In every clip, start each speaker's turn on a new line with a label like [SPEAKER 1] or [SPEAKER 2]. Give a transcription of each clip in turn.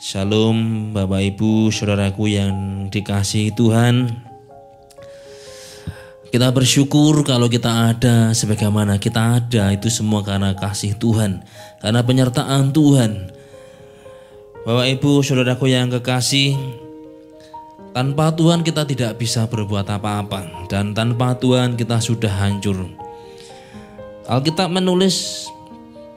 [SPEAKER 1] Shalom Bapak Ibu Saudaraku yang dikasihi Tuhan. Kita bersyukur kalau kita ada sebagaimana kita ada, itu semua karena kasih Tuhan, karena penyertaan Tuhan. Bapak Ibu Saudaraku yang kekasih, tanpa Tuhan kita tidak bisa berbuat apa-apa, dan tanpa Tuhan kita sudah hancur. Alkitab menulis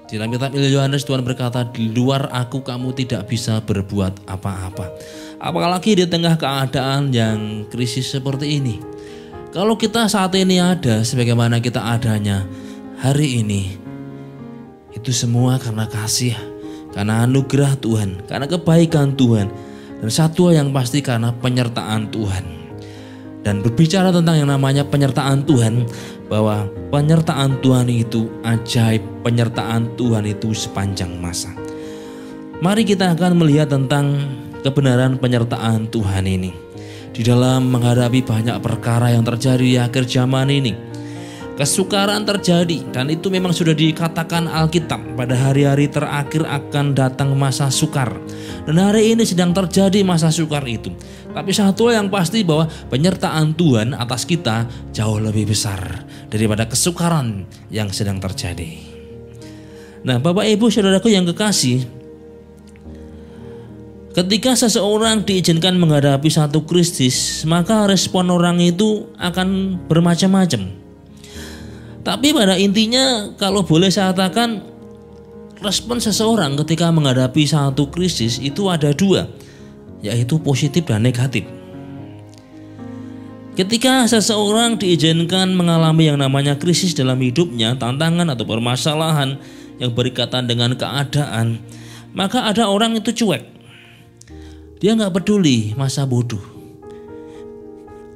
[SPEAKER 1] di dalam kitab Injil Yohanes, Tuhan berkata, di luar aku kamu tidak bisa berbuat apa-apa. Apalagi di tengah keadaan yang krisis seperti ini. Kalau kita saat ini ada sebagaimana kita adanya hari ini, itu semua karena kasih, karena anugerah Tuhan, karena kebaikan Tuhan. Dan satu yang pasti karena penyertaan Tuhan. Dan berbicara tentang yang namanya penyertaan Tuhan, bahwa penyertaan Tuhan itu ajaib, penyertaan Tuhan itu sepanjang masa. Mari kita akan melihat tentang kebenaran penyertaan Tuhan ini di dalam menghadapi banyak perkara yang terjadi di akhir zaman ini. Kesukaran terjadi, dan itu memang sudah dikatakan Alkitab, pada hari-hari terakhir akan datang masa sukar. Dan hari ini sedang terjadi masa sukar itu. Tapi satu yang pasti bahwa penyertaan Tuhan atas kita jauh lebih besar daripada kesukaran yang sedang terjadi. Nah, Bapak Ibu Saudaraku yang kekasih, ketika seseorang diizinkan menghadapi satu krisis, maka respon orang itu akan bermacam-macam. Tapi pada intinya kalau boleh saya katakan, respon seseorang ketika menghadapi satu krisis itu ada dua, yaitu positif dan negatif. Ketika seseorang diizinkan mengalami yang namanya krisis dalam hidupnya, tantangan atau permasalahan yang berkaitan dengan keadaan, maka ada orang itu cuek. Dia gak peduli, masa bodoh.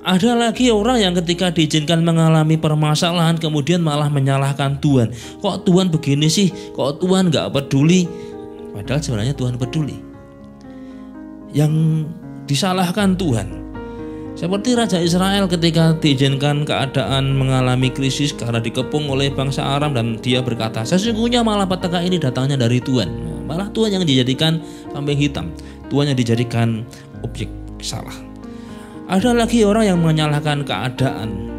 [SPEAKER 1] Ada lagi orang yang ketika diizinkan mengalami permasalahan kemudian malah menyalahkan Tuhan. Kok Tuhan begini sih? Kok Tuhan gak peduli? Padahal sebenarnya Tuhan peduli. Yang disalahkan Tuhan. Seperti Raja Israel ketika diizinkan keadaan mengalami krisis karena dikepung oleh bangsa Aram, dan dia berkata, sesungguhnya malah petaka ini datangnya dari Tuhan. Malah Tuhan yang dijadikan kambing hitam, Tuhan yang dijadikan objek salah. Ada lagi orang yang menyalahkan keadaan.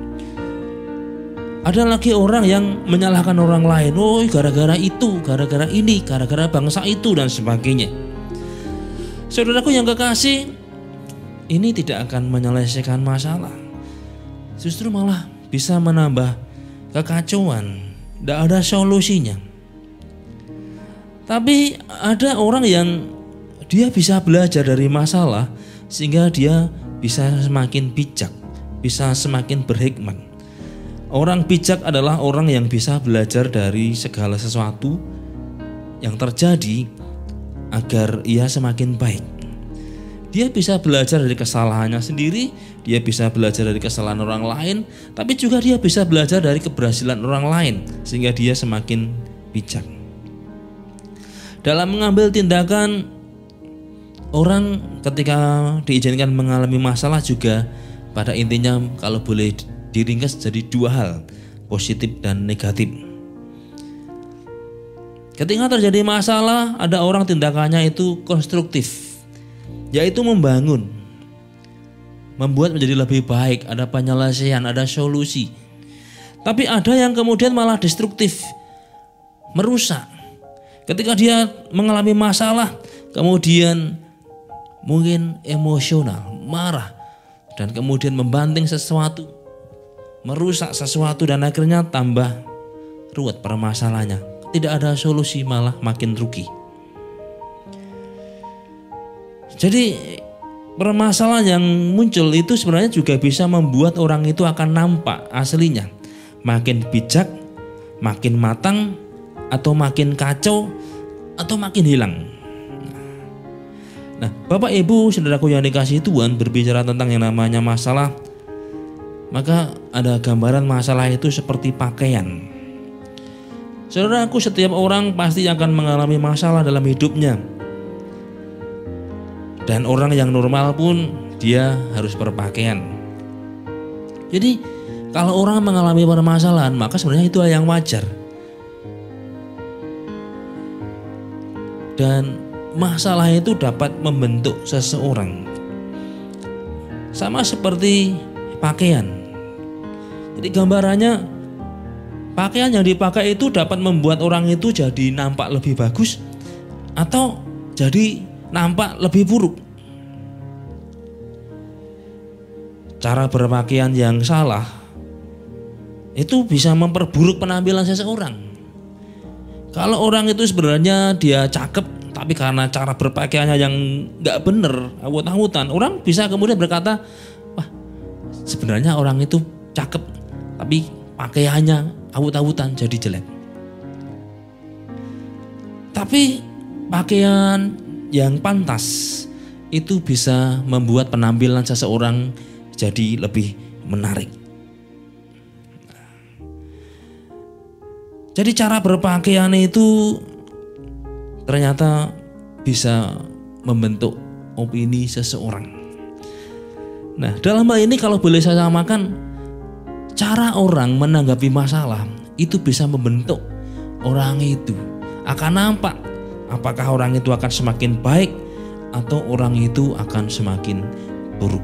[SPEAKER 1] Ada lagi orang yang menyalahkan orang lain. Oh, gara-gara itu, gara-gara ini, gara-gara bangsa itu, dan sebagainya. Saudaraku yang kekasih, ini tidak akan menyelesaikan masalah. Justru malah bisa menambah kekacauan. Tidak ada solusinya. Tapi ada orang yang dia bisa belajar dari masalah sehingga dia bisa semakin bijak, bisa semakin berhikmat. Orang bijak adalah orang yang bisa belajar dari segala sesuatu yang terjadi agar ia semakin baik. Dia bisa belajar dari kesalahannya sendiri, dia bisa belajar dari kesalahan orang lain, tapi juga dia bisa belajar dari keberhasilan orang lain sehingga dia semakin bijak. Dalam mengambil tindakan, orang ketika diizinkan mengalami masalah juga pada intinya kalau boleh diringkas jadi dua hal, positif dan negatif. Ketika terjadi masalah, ada orang tindakannya itu konstruktif, yaitu membangun, membuat menjadi lebih baik, ada penyelesaian, ada solusi. Tapi ada yang kemudian malah destruktif, merusak. Ketika dia mengalami masalah, kemudian mungkin emosional, marah, dan kemudian membanting sesuatu, merusak sesuatu, dan akhirnya tambah ruwet permasalahannya. Tidak ada solusi, malah makin rugi. Jadi permasalahan yang muncul itu sebenarnya juga bisa membuat orang itu akan nampak aslinya, makin bijak, makin matang, atau makin kacau, atau makin hilang. Nah, Bapak Ibu Saudaraku yang dikasihi Tuhan, berbicara tentang yang namanya masalah, maka ada gambaran masalah itu seperti pakaian. Saudaraku, setiap orang pasti akan mengalami masalah dalam hidupnya. Dan orang yang normal pun dia harus berpakaian. Jadi kalau orang mengalami permasalahan, maka sebenarnya itu hal yang wajar. Dan masalah itu dapat membentuk seseorang. Sama seperti pakaian. Jadi gambarannya, pakaian yang dipakai itu dapat membuat orang itu jadi nampak lebih bagus atau jadi nampak lebih buruk. Cara berpakaian yang salah itu bisa memperburuk penampilan seseorang. Kalau orang itu sebenarnya dia cakep, tapi karena cara berpakaiannya yang nggak bener, awut-awutan, orang bisa kemudian berkata, wah sebenarnya orang itu cakep, tapi pakaiannya awut-awutan jadi jelek. Tapi pakaian yang pantas itu bisa membuat penampilan seseorang jadi lebih menarik. Jadi cara berpakaian itu ternyata bisa membentuk opini seseorang. Nah, dalam hal ini kalau boleh saya samakan, cara orang menanggapi masalah itu bisa membentuk orang itu. Akan nampak apakah orang itu akan semakin baik atau orang itu akan semakin buruk.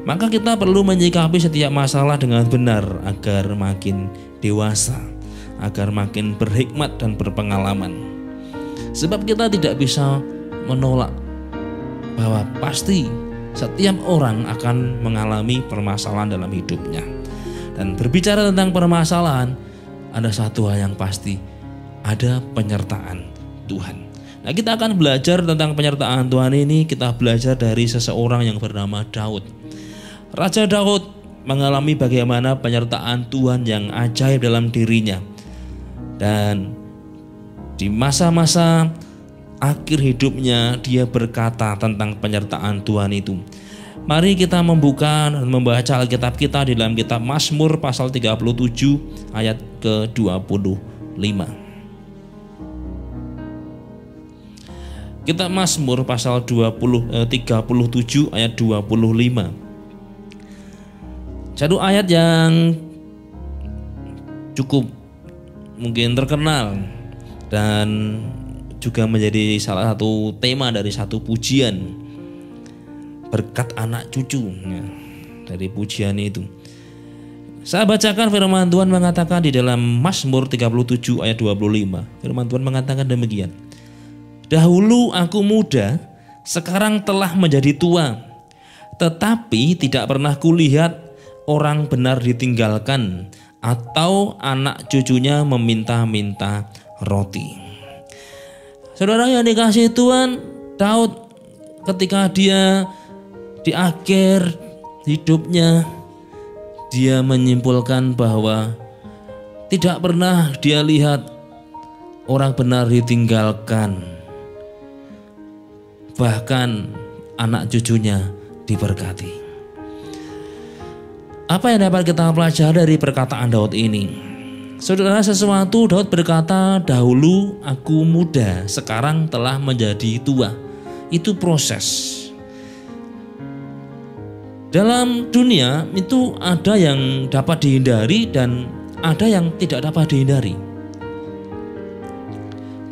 [SPEAKER 1] Maka kita perlu menyikapi setiap masalah dengan benar agar makin dewasa, agar makin berhikmat dan berpengalaman. Sebab kita tidak bisa menolak bahwa pasti setiap orang akan mengalami permasalahan dalam hidupnya. Dan berbicara tentang permasalahan, ada satu hal yang pasti, ada penyertaan Tuhan. Nah, kita akan belajar tentang penyertaan Tuhan ini. Kita belajar dari seseorang yang bernama Daud. Raja Daud mengalami bagaimana penyertaan Tuhan yang ajaib dalam dirinya. Dan di masa-masa akhir hidupnya dia berkata tentang penyertaan Tuhan itu. Mari kita membuka dan membaca Alkitab kita di dalam kitab Mazmur pasal 37 ayat ke-25. Kitab Mazmur pasal 37 ayat 25. Satu ayat yang cukup mungkin terkenal dan juga menjadi salah satu tema dari satu pujian, berkat anak cucu dari pujian itu. Saya bacakan firman Tuhan mengatakan di dalam Mazmur 37 ayat 25. Firman Tuhan mengatakan demikian. Dahulu aku muda, sekarang telah menjadi tua, tetapi tidak pernah kulihat orang benar ditinggalkan atau anak cucunya meminta-minta roti. Saudara yang dikasihi Tuhan, Daud ketika dia di akhir hidupnya, dia menyimpulkan bahwa tidak pernah dia lihat orang benar ditinggalkan, bahkan anak cucunya diberkati. Apa yang dapat kita pelajari dari perkataan Daud ini? Saudara, sesuatu Daud berkata, dahulu aku muda, sekarang telah menjadi tua. Itu proses. Dalam dunia itu ada yang dapat dihindari dan ada yang tidak dapat dihindari.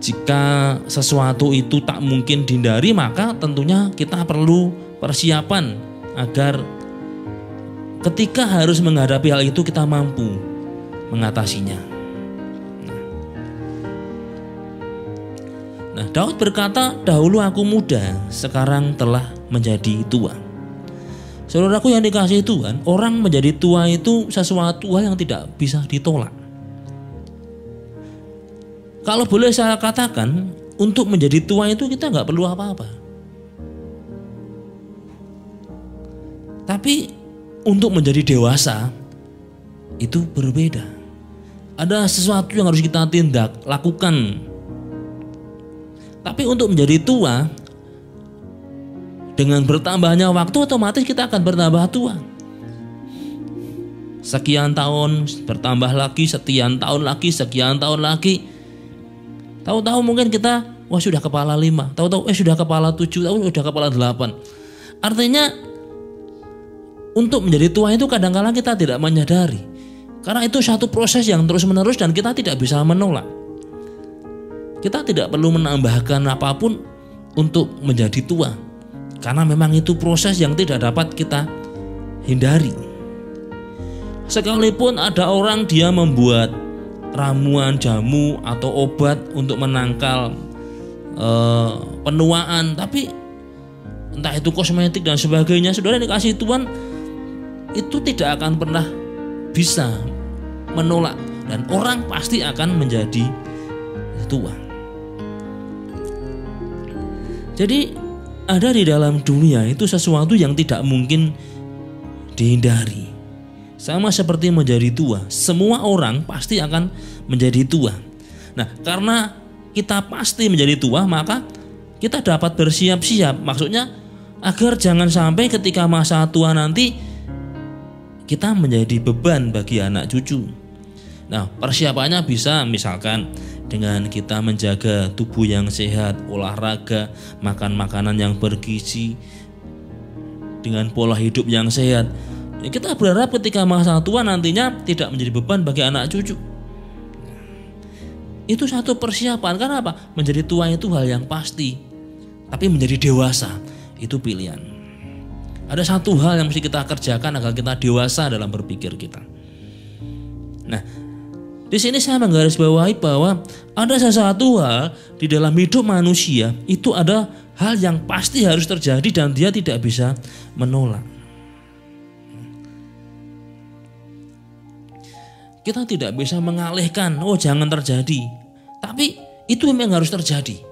[SPEAKER 1] Jika sesuatu itu tak mungkin dihindari, maka tentunya kita perlu persiapan agar ketika harus menghadapi hal itu kita mampu mengatasinya. Nah, Daud berkata, dahulu aku muda, sekarang telah menjadi tua. Saudaraku yang dikasihi Tuhan, orang menjadi tua itu sesuatu hal yang tidak bisa ditolak. Kalau boleh saya katakan, untuk menjadi tua itu kita nggak perlu apa-apa. Tapi untuk menjadi dewasa itu berbeda. Ada sesuatu yang harus kita tindak, lakukan. Tapi untuk menjadi tua, dengan bertambahnya waktu otomatis kita akan bertambah tua. Sekian tahun bertambah lagi, sekian tahun lagi, sekian tahun lagi. Tahu-tahu mungkin kita sudah kepala 5, tahu-tahu sudah kepala 7, tahu sudah kepala 8. Artinya untuk menjadi tua itu kadang-kadang kita tidak menyadari. Karena itu satu proses yang terus-menerus dan kita tidak bisa menolak. Kita tidak perlu menambahkan apapun untuk menjadi tua. Karena memang itu proses yang tidak dapat kita hindari. Sekalipun ada orang dia membuat ramuan, jamu atau obat untuk menangkal penuaan, tapi entah itu kosmetik dan sebagainya, saudara dikasih Tuhan, itu tidak akan pernah bisa menolak dan orang pasti akan menjadi tua. Jadi ada di dalam dunia itu sesuatu yang tidak mungkin dihindari. Sama seperti menjadi tua, semua orang pasti akan menjadi tua. Nah, karena kita pasti menjadi tua, maka kita dapat bersiap-siap. Maksudnya agar jangan sampai ketika masa tua nanti kita menjadi beban bagi anak cucu. Nah, persiapannya bisa misalkan dengan kita menjaga tubuh yang sehat, olahraga, makan makanan yang bergizi, dengan pola hidup yang sehat. Kita berharap ketika masa tua nantinya tidak menjadi beban bagi anak cucu. Itu satu persiapan. Karena apa? Menjadi tua itu hal yang pasti, tapi menjadi dewasa itu pilihan. Ada satu hal yang mesti kita kerjakan agar kita dewasa dalam berpikir kita. Nah, di sini saya menggarisbawahi bahwa ada sesuatu hal di dalam hidup manusia, itu ada hal yang pasti harus terjadi dan dia tidak bisa menolak. Kita tidak bisa mengalihkan, oh jangan terjadi, tapi itu memang harus terjadi.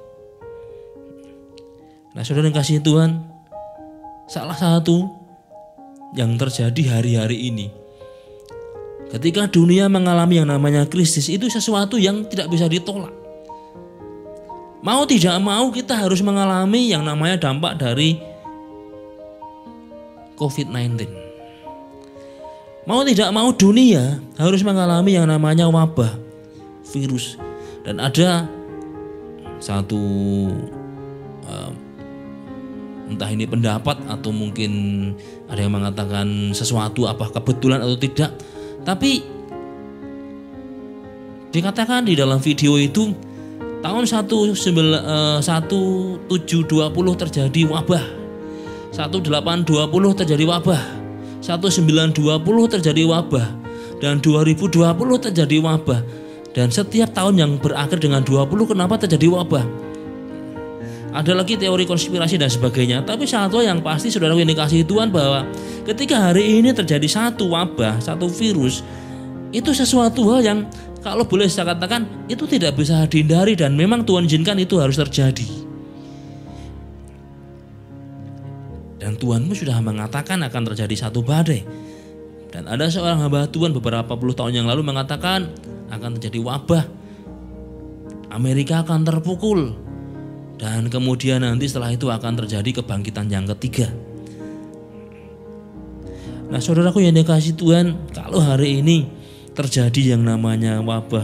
[SPEAKER 1] Nah, saudara yang kasih Tuhan, salah satu yang terjadi hari-hari ini, ketika dunia mengalami yang namanya krisis, itu sesuatu yang tidak bisa ditolak. Mau tidak mau kita harus mengalami yang namanya dampak dari COVID-19. Mau tidak mau dunia harus mengalami yang namanya wabah, virus. Dan ada satu entah ini pendapat atau mungkin ada yang mengatakan sesuatu apa kebetulan atau tidak, tapi dikatakan di dalam video itu tahun 1720 terjadi wabah, 1820 terjadi wabah, 1920 terjadi wabah, dan 2020 terjadi wabah. Dan setiap tahun yang berakhir dengan 20 kenapa terjadi wabah? Ada lagi teori konspirasi dan sebagainya. Tapi satu yang pasti saudara yang dikasihi Tuhan, bahwa ketika hari ini terjadi satu wabah, satu virus, itu sesuatu hal yang kalau boleh saya katakan itu tidak bisa dihindari dan memang Tuhan izinkan itu harus terjadi. Dan Tuhanmu sudah mengatakan akan terjadi satu badai. Dan ada seorang hamba Tuhan beberapa puluh tahun yang lalu mengatakan akan terjadi wabah, Amerika akan terpukul, dan kemudian nanti setelah itu akan terjadi kebangkitan yang ketiga. Nah, saudaraku yang dikasihi Tuhan, kalau hari ini terjadi yang namanya wabah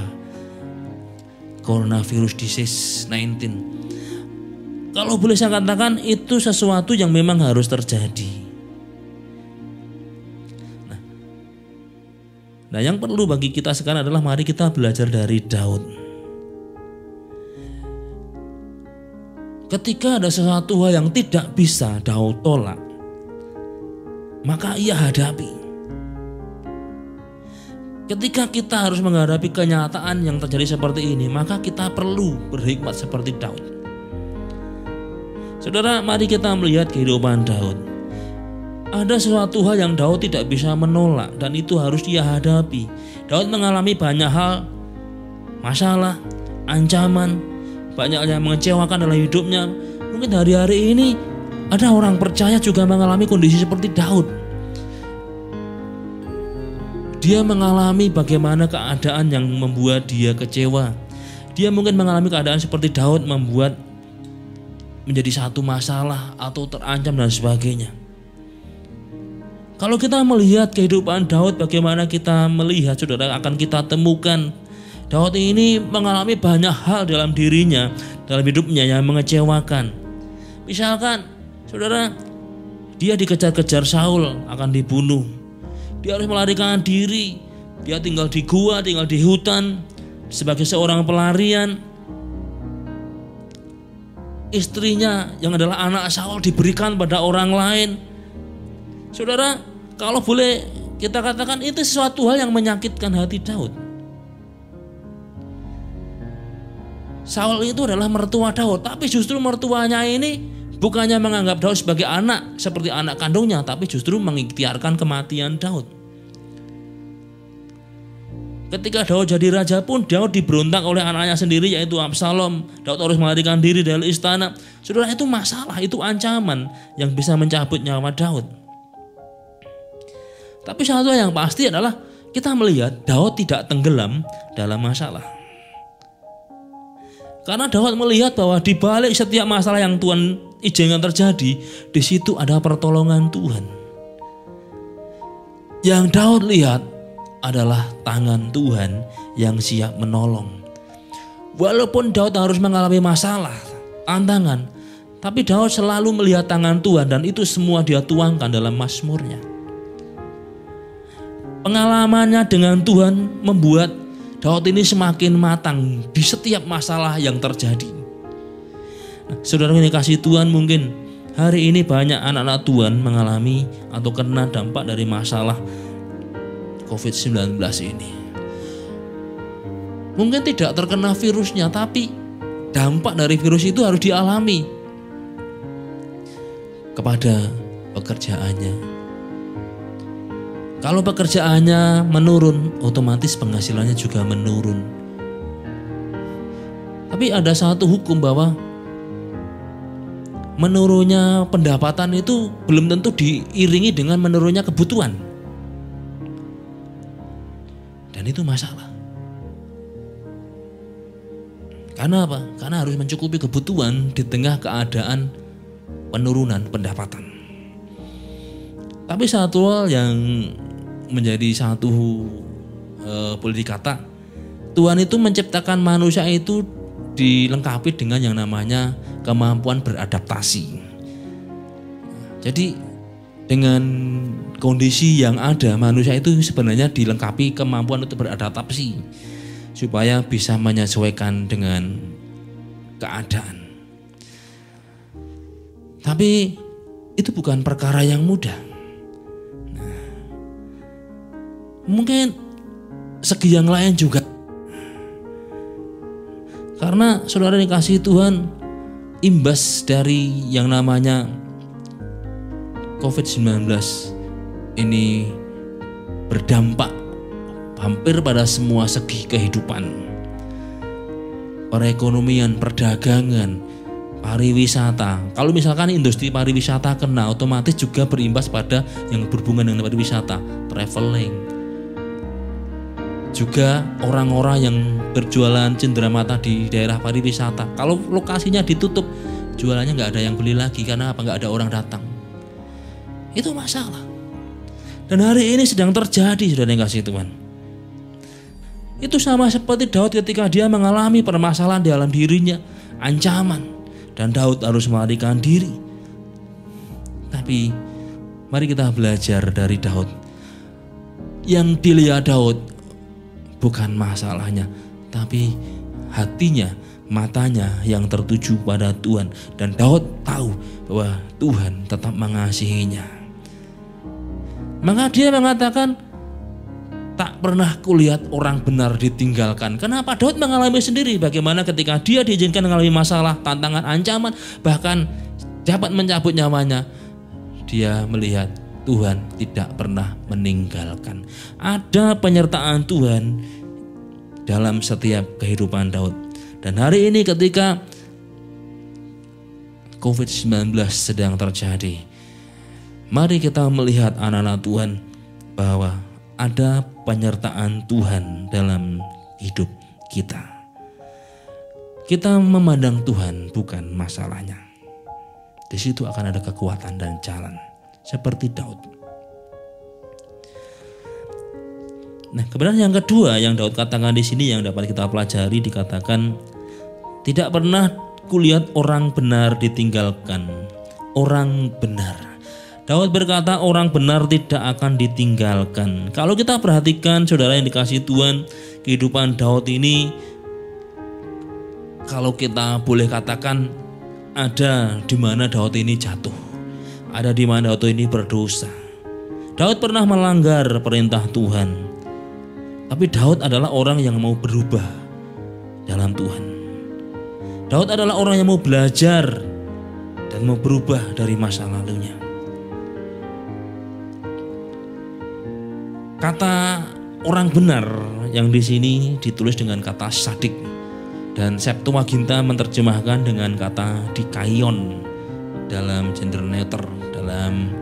[SPEAKER 1] coronavirus disease 19, kalau boleh saya katakan itu sesuatu yang memang harus terjadi. Nah, yang perlu bagi kita sekarang adalah mari kita belajar dari Daud. Ketika ada sesuatu hal yang tidak bisa Daud tolak, maka ia hadapi. Ketika kita harus menghadapi kenyataan yang terjadi seperti ini, maka kita perlu berhikmat seperti Daud. Saudara, mari kita melihat kehidupan Daud. Ada sesuatu hal yang Daud tidak bisa menolak dan itu harus dia hadapi. Daud mengalami banyak hal, masalah, ancaman, banyak yang mengecewakan dalam hidupnya. Mungkin hari-hari ini ada orang percaya juga mengalami kondisi seperti Daud. Dia mengalami bagaimana keadaan yang membuat dia kecewa. Dia mungkin mengalami keadaan seperti Daud, membuat menjadi satu masalah atau terancam dan sebagainya. Kalau kita melihat kehidupan Daud, bagaimana kita melihat, saudara, akan kita temukan Daud ini mengalami banyak hal dalam dirinya, dalam hidupnya yang mengecewakan. Misalkan, saudara, dia dikejar-kejar Saul, akan dibunuh. Dia harus melarikan diri. Dia tinggal di gua, tinggal di hutan sebagai seorang pelarian. istrinya yang adalah anak Saul diberikan pada orang lain. Saudara, kalau boleh kita katakan itu sesuatu hal yang menyakitkan hati Daud. Saul itu adalah mertua Daud, tapi justru mertuanya ini bukannya menganggap Daud sebagai anak seperti anak kandungnya, tapi justru mengikhtiarkan kematian Daud. Ketika Daud jadi raja pun Daud diberontak oleh anaknya sendiri yaitu Absalom. Daud harus melarikan diri dari istana. Saudara, itu masalah, itu ancaman yang bisa mencabut nyawa Daud. Tapi satu yang pasti adalah kita melihat Daud tidak tenggelam dalam masalah. Karena Daud melihat bahwa di balik setiap masalah yang Tuhan izinkan terjadi, di situ ada pertolongan Tuhan. Yang Daud lihat adalah tangan Tuhan yang siap menolong. Walaupun Daud harus mengalami masalah, tantangan, tapi Daud selalu melihat tangan Tuhan dan itu semua dia tuangkan dalam mazmurnya. Pengalamannya dengan Tuhan membuat Daud ini semakin matang di setiap masalah yang terjadi. Saudara yang dikasihi Tuhan, mungkin hari ini banyak anak-anak Tuhan mengalami atau kena dampak dari masalah COVID-19 ini. Mungkin tidak terkena virusnya, tapi dampak dari virus itu harus dialami kepada pekerjaannya. Kalau pekerjaannya menurun, otomatis penghasilannya juga menurun. Tapi ada satu hukum bahwa menurunnya pendapatan itu belum tentu diiringi dengan menurunnya kebutuhan. Dan itu masalah. Karena apa? Karena harus mencukupi kebutuhan di tengah keadaan penurunan pendapatan. Tapi satu hal yang menjadi satu boleh dikata, Tuhan itu menciptakan manusia itu dilengkapi dengan yang namanya kemampuan beradaptasi. Jadi dengan kondisi yang ada, manusia itu sebenarnya dilengkapi kemampuan untuk beradaptasi supaya bisa menyesuaikan dengan keadaan. Tapi itu bukan perkara yang mudah. Mungkin segi yang lain juga. Karena saudara dikasihi Tuhan, imbas dari yang namanya COVID-19 ini berdampak hampir pada semua segi kehidupan. Perekonomian, perdagangan, pariwisata. Kalau misalkan industri pariwisata kena, otomatis juga berimbas pada yang berhubungan dengan pariwisata, traveling. Juga orang-orang yang berjualan cenderamata di daerah pariwisata, kalau lokasinya ditutup, jualannya nggak ada yang beli lagi. Karena apa? Nggak ada orang datang. Itu masalah. Dan hari ini sedang terjadi, saudara yang kasih Tuhan. Itu sama seperti Daud ketika dia mengalami permasalahan di dalam dirinya, ancaman, dan Daud harus melarikan diri. Tapi mari kita belajar dari Daud. Yang dilihat Daud bukan masalahnya, tapi hatinya, matanya yang tertuju pada Tuhan. Dan Daud tahu bahwa Tuhan tetap mengasihinya. Maka dia mengatakan, tak pernah kulihat orang benar ditinggalkan. Kenapa? Daud mengalami sendiri bagaimana ketika dia diizinkan mengalami masalah, tantangan, ancaman, bahkan dapat mencabut nyawanya. Dia melihat Tuhan tidak pernah meninggalkan. Ada penyertaan Tuhan dalam setiap kehidupan Daud. Dan hari ini ketika COVID-19 sedang terjadi, mari kita melihat anak-anak Tuhan bahwa ada penyertaan Tuhan dalam hidup kita. Kita memandang Tuhan bukan masalahnya. Di situ akan ada kekuatan dan jalan. Seperti Daud. Nah, kebenaran yang kedua yang Daud katakan di sini yang dapat kita pelajari, dikatakan tidak pernah kulihat orang benar ditinggalkan. Orang benar. Daud berkata orang benar tidak akan ditinggalkan. Kalau kita perhatikan saudara yang dikasihi Tuhan, kehidupan Daud ini kalau kita boleh katakan ada di mana Daud ini jatuh, ada di mana Daud ini berdosa. Daud pernah melanggar perintah Tuhan, tapi Daud adalah orang yang mau berubah dalam Tuhan. Daud adalah orang yang mau belajar dan mau berubah dari masa lalunya. Kata orang benar yang di sini ditulis dengan kata sadik, dan Septuaginta menerjemahkan dengan kata dikaion dalam gender neuter, dalam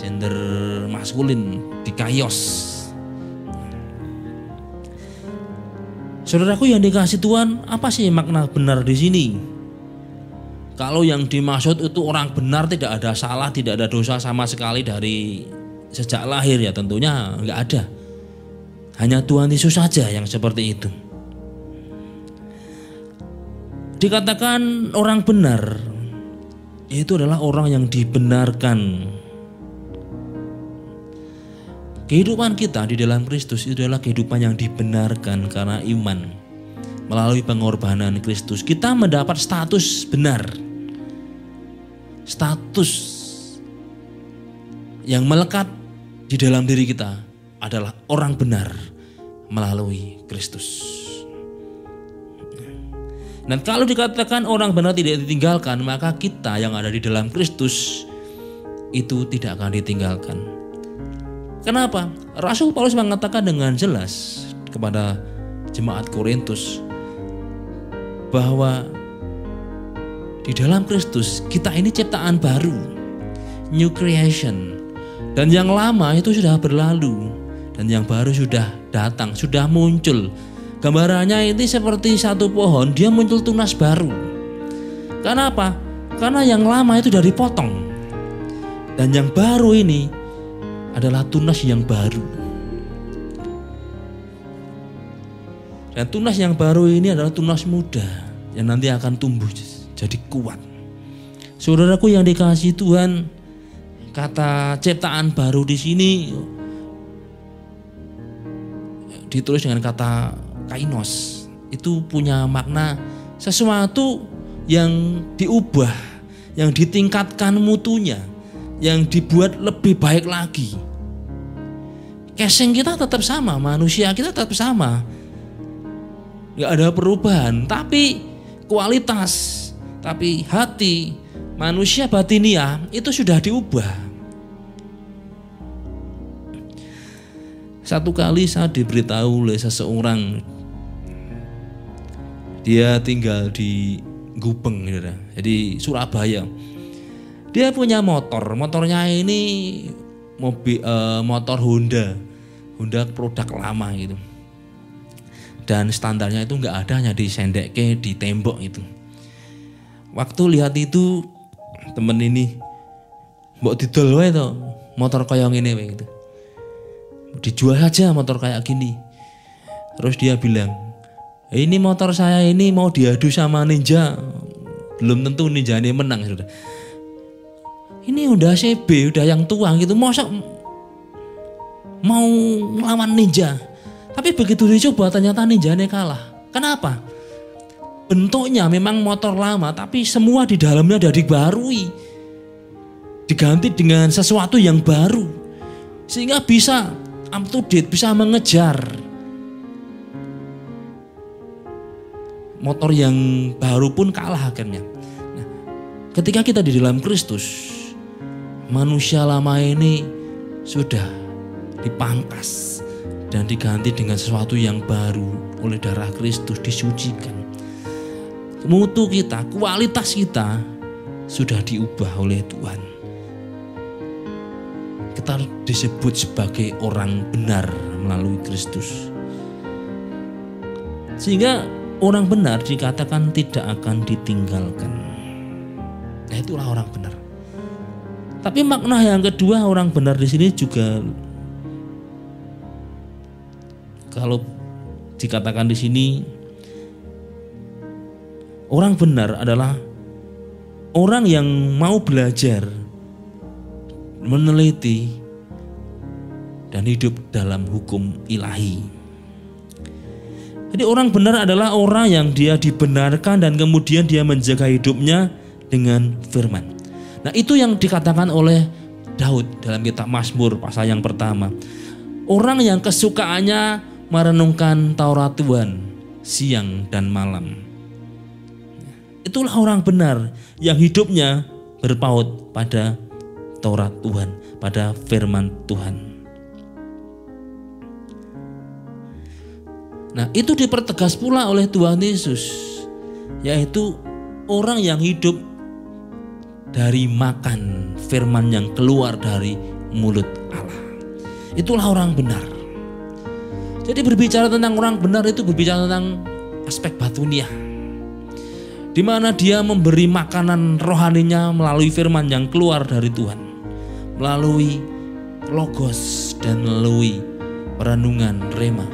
[SPEAKER 1] gender maskulin, dikaios. Saudaraku yang dikasihi Tuhan, apa sih makna benar di sini? Kalau yang dimaksud itu orang benar tidak ada salah, tidak ada dosa sama sekali dari sejak lahir, ya tentunya enggak ada. Hanya Tuhan Yesus saja yang seperti itu. Dikatakan orang benar, itu adalah orang yang dibenarkan. Kehidupan kita di dalam Kristus itu adalah kehidupan yang dibenarkan karena iman. Melalui pengorbanan Kristus kita mendapat status benar. Status yang melekat di dalam diri kita adalah orang benar melalui Kristus. Dan kalau dikatakan orang benar tidak ditinggalkan, maka kita yang ada di dalam Kristus itu tidak akan ditinggalkan. Kenapa? Rasul Paulus mengatakan dengan jelas kepada jemaat Korintus bahwa di dalam Kristus kita ini ciptaan baru, new creation, dan yang lama itu sudah berlalu dan yang baru sudah datang, sudah muncul. Gambarannya ini seperti satu pohon, dia muncul tunas baru. Kenapa? Karena yang lama itu sudah dipotong dan yang baru ini adalah tunas yang baru. Dan tunas yang baru ini adalah tunas muda yang nanti akan tumbuh jadi kuat. Saudaraku yang dikasihi Tuhan, kata ciptaan baru di sini ditulis dengan kata kainos. Itu punya makna sesuatu yang diubah, yang ditingkatkan mutunya, yang dibuat lebih baik lagi. Casing kita tetap sama, manusia kita tetap sama, gak ada perubahan, tapi kualitas, tapi hati manusia batinia itu sudah diubah. Satu kali saya diberitahu oleh seseorang, dia tinggal di Gubeng, jadi Surabaya. Dia punya motornya ini motor Honda produk lama gitu. Dan standarnya itu nggak ada, hanya disendekke di tembok itu. Waktu lihat itu temen ini, mbok didol wae to motor kayak gini gitu. Dijual saja motor kayak gini. Terus dia bilang, ini motor saya ini mau diadu sama Ninja, belum tentu Ninja ini menang sudah. Ini udah CB, udah yang tua gitu, masa mau melawan Ninja. Tapi begitu dicoba ternyata Ninja ini kalah. Kenapa? Bentuknya memang motor lama, tapi semua di dalamnya udah dibarui, diganti dengan sesuatu yang baru, sehingga bisa up to date, bisa mengejar motor yang baru pun kalah akhirnya. Nah, ketika kita di dalam Kristus, manusia lama ini sudah dipangkas dan diganti dengan sesuatu yang baru oleh darah Kristus, disucikan. Mutu kita, kualitas kita sudah diubah oleh Tuhan. Kita disebut sebagai orang benar melalui Kristus. Sehingga orang benar dikatakan tidak akan ditinggalkan. Nah, itulah orang benar. Tapi makna yang kedua orang benar di sini juga, kalau dikatakan di sini, orang benar adalah orang yang mau belajar, meneliti, dan hidup dalam hukum ilahi. Jadi orang benar adalah orang yang dia dibenarkan dan kemudian dia menjaga hidupnya dengan firman. Nah, itu yang dikatakan oleh Daud dalam kitab Mazmur pasal yang pertama. Orang yang kesukaannya merenungkan Taurat Tuhan siang dan malam. Itulah orang benar yang hidupnya berpaut pada Taurat Tuhan, pada firman Tuhan. Nah, itu dipertegas pula oleh Tuhan Yesus, yaitu orang yang hidup dari makan firman yang keluar dari mulut Allah. Itulah orang benar. Jadi berbicara tentang orang benar itu berbicara tentang aspek batiniah, di mana dia memberi makanan rohaninya melalui firman yang keluar dari Tuhan, melalui logos dan melalui perenungan rema.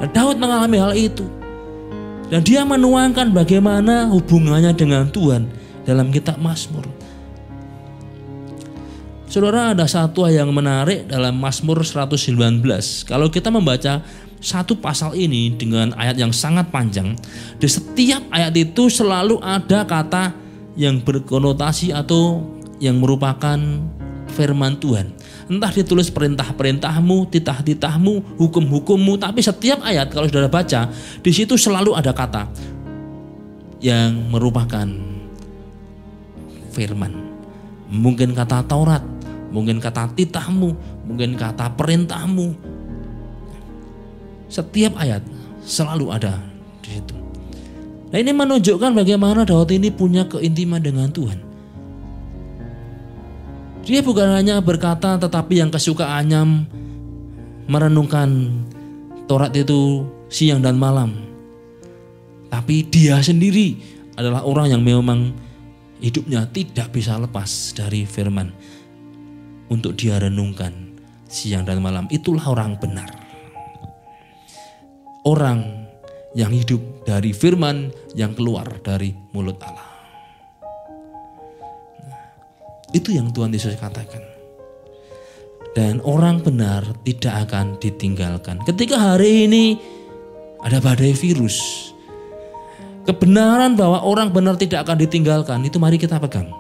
[SPEAKER 1] Nah, Daud mengalami hal itu dan dia menuangkan bagaimana hubungannya dengan Tuhan dalam kitab Mazmur. Saudara, ada satu yang menarik dalam Mazmur 119. Kalau kita membaca satu pasal ini dengan ayat yang sangat panjang, di setiap ayat itu selalu ada kata yang berkonotasi atau yang merupakan firman Tuhan. Entah ditulis perintah-perintahmu, titah-titahmu, hukum-hukummu, tapi setiap ayat kalau saudara baca, di situ selalu ada kata yang merupakan firman. Mungkin kata Taurat, mungkin kata titahmu, mungkin kata perintahmu. Setiap ayat selalu ada di situ. Nah, ini menunjukkan bagaimana Daud ini punya keintiman dengan Tuhan. Dia bukan hanya berkata, tetapi yang kesukaannya merenungkan Taurat itu siang dan malam. Tapi dia sendiri adalah orang yang memang hidupnya tidak bisa lepas dari firman. Untuk dia renungkan siang dan malam. Itulah orang benar. Orang yang hidup dari firman yang keluar dari mulut Allah. Itu yang Tuhan Yesus katakan. Dan orang benar tidak akan ditinggalkan. Ketika hari ini ada badai virus, kebenaran bahwa orang benar tidak akan ditinggalkan, itu mari kita pegang.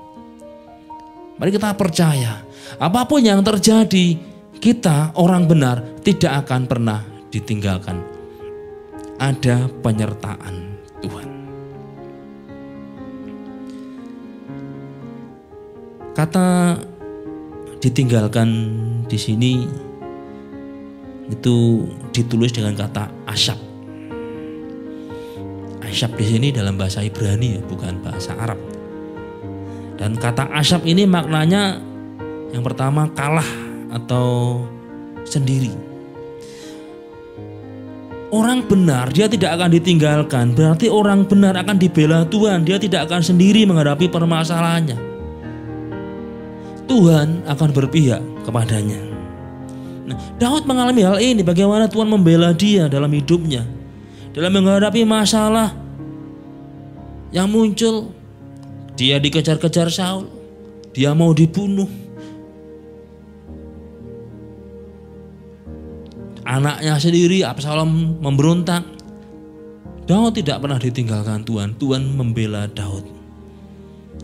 [SPEAKER 1] Mari kita percaya. Apapun yang terjadi, kita orang benar tidak akan pernah ditinggalkan. Ada penyertaan Tuhan. Kata ditinggalkan di sini itu ditulis dengan kata asyap. Asyap di sini dalam bahasa Ibrani, bukan bahasa Arab. Dan kata asyap ini maknanya yang pertama kalah atau sendiri. Orang benar dia tidak akan ditinggalkan, berarti orang benar akan dibela Tuhan. Dia tidak akan sendiri menghadapi permasalahannya. Tuhan akan berpihak kepadanya. Nah, Daud mengalami hal ini, bagaimana Tuhan membela dia dalam hidupnya. Dalam menghadapi masalah yang muncul, dia dikejar-kejar Saul, dia mau dibunuh. Anaknya sendiri Absalom memberontak. Daud tidak pernah ditinggalkan Tuhan. Tuhan membela Daud.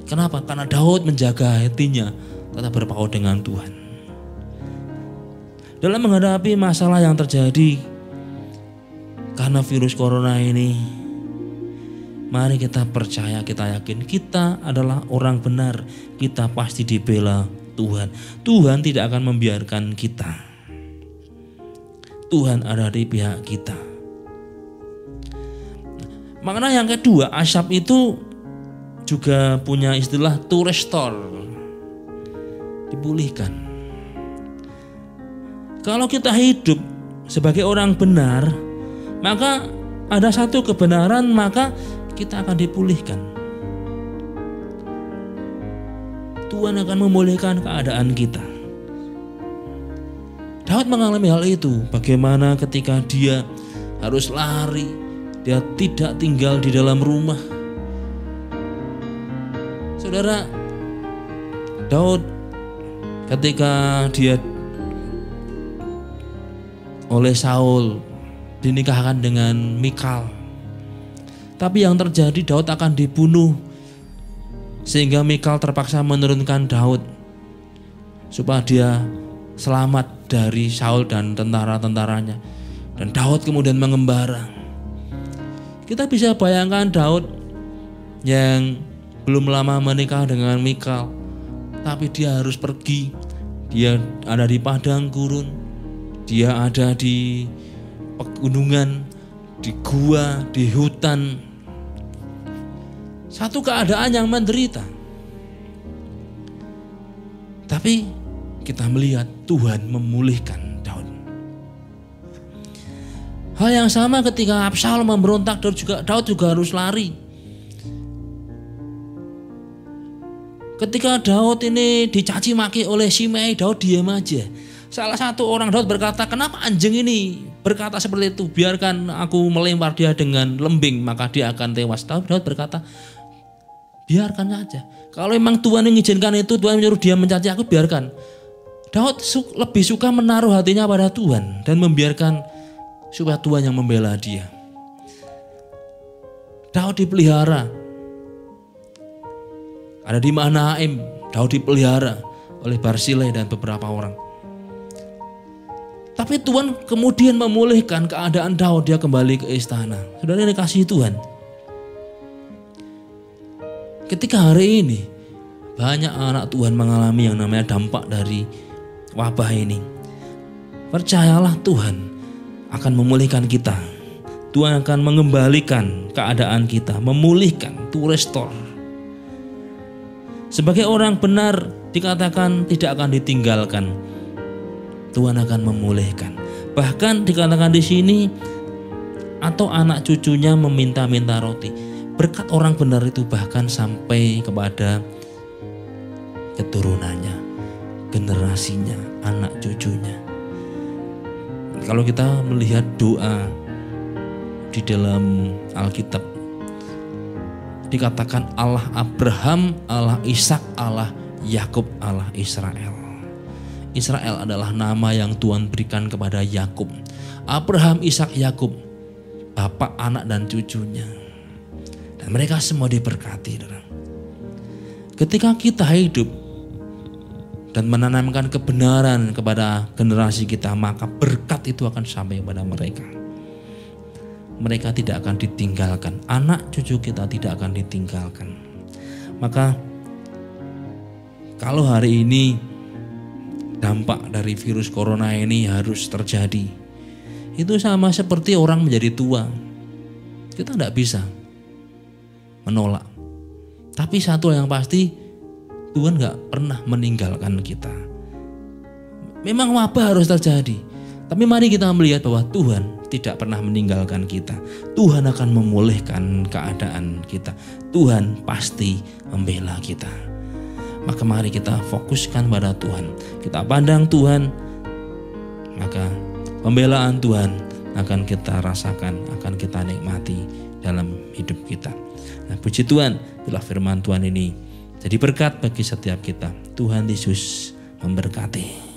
[SPEAKER 1] Kenapa? Karena Daud menjaga hatinya tetap berpaut dengan Tuhan. Dalam menghadapi masalah yang terjadi karena virus corona ini, mari kita percaya, kita yakin kita adalah orang benar. Kita pasti dibela Tuhan. Tuhan tidak akan membiarkan kita. Tuhan ada di pihak kita. Makna yang kedua, asyap itu juga punya istilah to restore, dipulihkan. Kalau kita hidup sebagai orang benar, maka ada satu kebenaran, maka kita akan dipulihkan. Tuhan akan memulihkan keadaan kita. Daud mengalami hal itu. Bagaimana ketika dia harus lari, dia tidak tinggal di dalam rumah. Saudara, Daud ketika dia oleh Saul dinikahkan dengan Mikal, tapi yang terjadi Daud akan dibunuh Sehingga Mikal terpaksa menurunkan Daud supaya dia selamat dari Saul dan tentara-tentaranya. Dan Daud kemudian mengembara. Kita bisa bayangkan Daud yang belum lama menikah dengan Mikal, tapi dia harus pergi. Dia ada di padang gurun, dia ada di pegunungan, di gua, di hutan. Satu keadaan yang menderita. Tapi kita melihat Tuhan memulihkan Daud. Hal yang sama ketika Absalom memberontak, Daud juga harus lari. Ketika Daud ini dicaci maki oleh Shimei, Daud diam aja. Salah satu orang Daud berkata, kenapa anjing ini berkata seperti itu? Biarkan aku melempar dia dengan lembing, maka dia akan tewas. Daud berkata, biarkan saja. Kalau memang Tuhan mengizinkan itu, Tuhan menyuruh dia mencaci aku, biarkan. Daud lebih suka menaruh hatinya pada Tuhan dan membiarkan supaya Tuhan yang membela dia. Daud dipelihara. Ada di Mahanaim, Daud dipelihara oleh Barzilai dan beberapa orang. Tapi Tuhan kemudian memulihkan keadaan Daud, dia kembali ke istana. Saudara ini kasih Tuhan. Ketika hari ini banyak anak Tuhan mengalami yang namanya dampak dari wabah ini, percayalah Tuhan akan memulihkan kita. Tuhan akan mengembalikan keadaan kita, memulihkan, to restore. Sebagai orang benar dikatakan tidak akan ditinggalkan. Tuhan akan memulihkan. Bahkan dikatakan di sini, atau anak cucunya meminta-minta roti. Berkat orang benar itu bahkan sampai kepada keturunannya, generasinya, anak cucunya. Kalau kita melihat doa di dalam Alkitab, dikatakan Allah Abraham, Allah Ishak, Allah Yakub, Allah Israel. Israel adalah nama yang Tuhan berikan kepada Yakub. Abraham, Ishak, Yakub, bapak, anak, dan cucunya. Dan mereka semua diberkati. Ketika kita hidup dan menanamkan kebenaran kepada generasi kita, maka berkat itu akan sampai kepada mereka. Mereka tidak akan ditinggalkan. Anak cucu kita tidak akan ditinggalkan. Maka kalau hari ini dampak dari virus corona ini harus terjadi, itu sama seperti orang menjadi tua. Kita tidak bisa menolak. Tapi satu yang pasti, Tuhan gak pernah meninggalkan kita. Memang wabah harus terjadi, tapi mari kita melihat bahwa Tuhan tidak pernah meninggalkan kita. Tuhan akan memulihkan keadaan kita. Tuhan pasti membela kita. Maka mari kita fokuskan pada Tuhan. Kita pandang Tuhan, maka pembelaan Tuhan akan kita rasakan, akan kita nikmati dalam hidup kita. Nah, puji Tuhan, bila firman Tuhan ini jadi berkat bagi setiap kita. Tuhan Yesus memberkati.